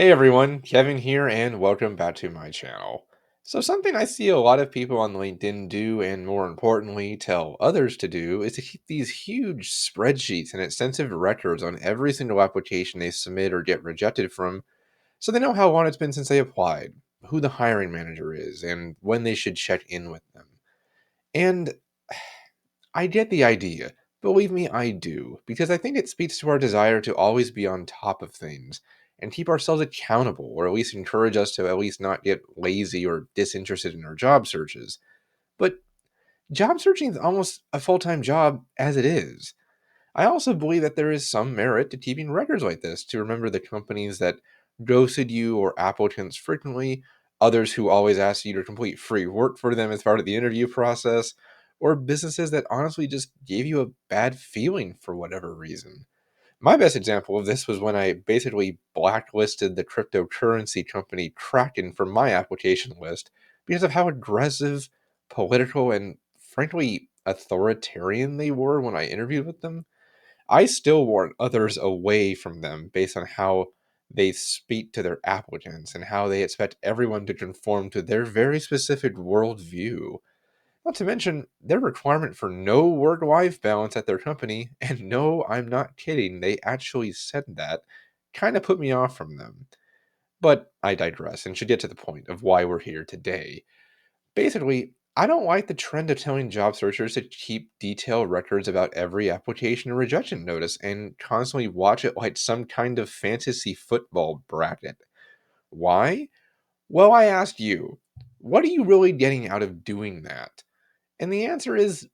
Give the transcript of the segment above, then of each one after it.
Hey everyone, Kevin here, and welcome back to my channel. So, something I see a lot of people on LinkedIn do, and more importantly, tell others to do, is to keep these huge spreadsheets and extensive records on every single application they submit or get rejected from, so they know how long it's been since they applied, who the hiring manager is, and when they should check in with them. And I get the idea. Believe me, I do, because I think it speaks to our desire to always be on top of things and keep ourselves accountable, or at least encourage us to at least not get lazy or disinterested in our job searches. But job searching is almost a full time job as it is. I also believe that there is some merit to keeping records like this to remember the companies that ghosted you or applicants frequently, others who always ask you to complete free work for them as part of the interview process, or businesses that honestly just gave you a bad feeling for whatever reason. My best example of this was when I basically blacklisted the cryptocurrency company Kraken from my application list because of how aggressive, political, and frankly authoritarian they were when I interviewed with them. I still warn others away from them based on how they speak to their applicants and how they expect everyone to conform to their very specific worldview. Not to mention their requirement for no work life balance at their company, and no, I'm not kidding, they actually said that, kind of put me off from them. But I digress and should get to the point of why we're here today. Basically, I don't like the trend of telling job searchers to keep detailed records about every application and rejection notice and constantly watch it like some kind of fantasy football bracket. Why? Well, I asked you, what are you really getting out of doing that? And the answer is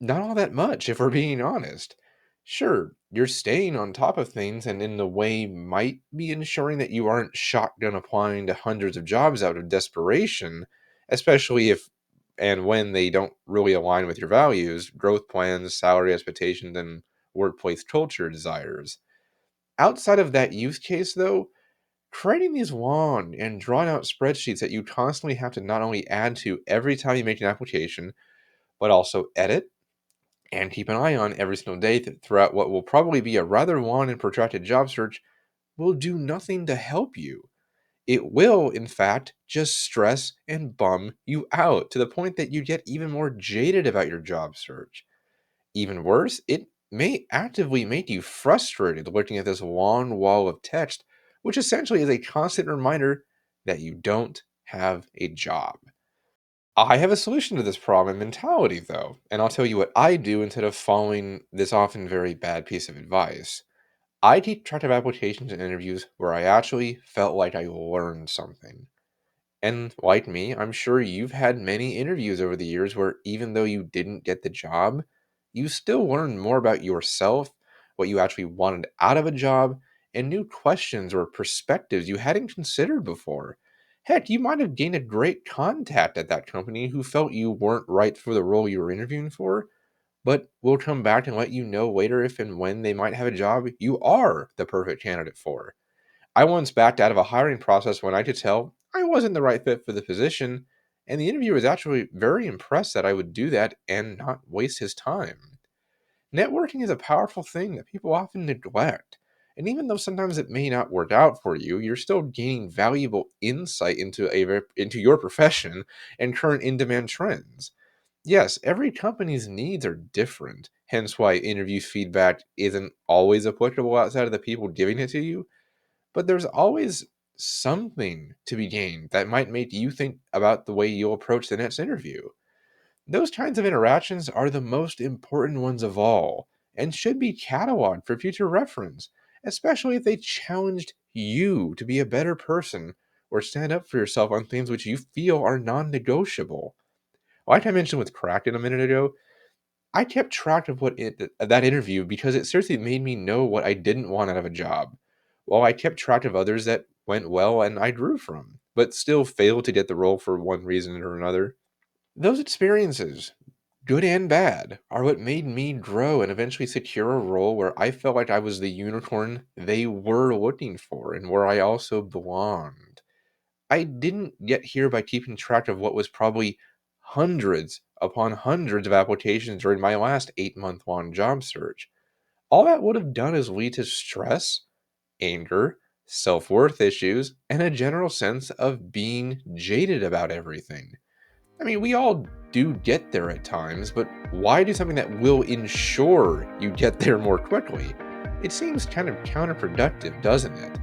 not all that much, if we're being honest. Sure, you're staying on top of things and in the way might be ensuring that you aren't shotgun applying to hundreds of jobs out of desperation, especially if and when they don't really align with your values, growth plans, salary expectations, and workplace culture desires. Outside of that use case, though, creating these long and drawn out spreadsheets that you constantly have to not only add to every time you make an application, but also edit and keep an eye on every single day throughout what will probably be a rather long and protracted job search will do nothing to help you. It will, in fact, just stress and bum you out to the point that you get even more jaded about your job search. Even worse, it may actively make you frustrated looking at this long wall of text, which essentially is a constant reminder that you don't have a job. I have a solution to this problem and mentality, though, and I'll tell you what I do instead of following this often very bad piece of advice. I keep track of applications and interviews where I actually felt like I learned something. And like me, I'm sure you've had many interviews over the years where even though you didn't get the job, you still learned more about yourself, what you actually wanted out of a job, and new questions or perspectives you hadn't considered before. Heck, you might have gained a great contact at that company who felt you weren't right for the role you were interviewing for, but will come back and let you know later if and when they might have a job you are the perfect candidate for. I once backed out of a hiring process when I could tell I wasn't the right fit for the position, and the interviewer was actually very impressed that I would do that and not waste his time. Networking is a powerful thing that people often neglect. And even though sometimes it may not work out for you, you're still gaining valuable insight into your profession and current in-demand trends. Yes, every company's needs are different, hence why interview feedback isn't always applicable outside of the people giving it to you, but there's always something to be gained that might make you think about the way you'll approach the next interview. Those kinds of interactions are the most important ones of all and should be cataloged for future reference, especially if they challenged you to be a better person or stand up for yourself on things which you feel are non negotiable. Like I mentioned with Kraken a minute ago, I kept track of that interview because it seriously made me know what I didn't want out of a job, while I kept track of others that went well and I grew from, but still failed to get the role for one reason or another. Those experiences, good and bad, are what made me grow and eventually secure a role where I felt like I was the unicorn they were looking for and where I also belonged. I didn't get here by keeping track of what was probably hundreds upon hundreds of applications during my last 8 month long job search. All that would have done is lead to stress, anger, self worth issues, and a general sense of being jaded about everything. I mean, we all do get there at times, but why do something that will ensure you get there more quickly? It seems kind of counterproductive, doesn't it?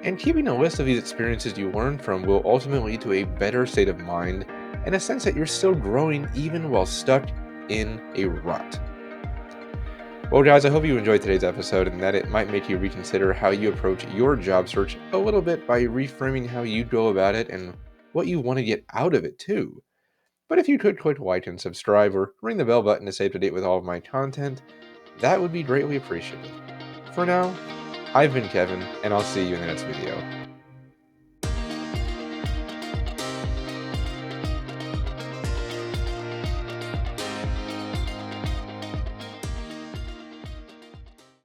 And keeping a list of these experiences you learn from will ultimately lead to a better state of mind and a sense that you're still growing even while stuck in a rut. Well, guys, I hope you enjoyed today's episode and that it might make you reconsider how you approach your job search a little bit by reframing how you go about it and what you want to get out of it, too. But if you could click like and subscribe or ring the bell button to stay up to date with all of my content, that would be greatly appreciated. For now, I've been Kevin, and I'll see you in the next video.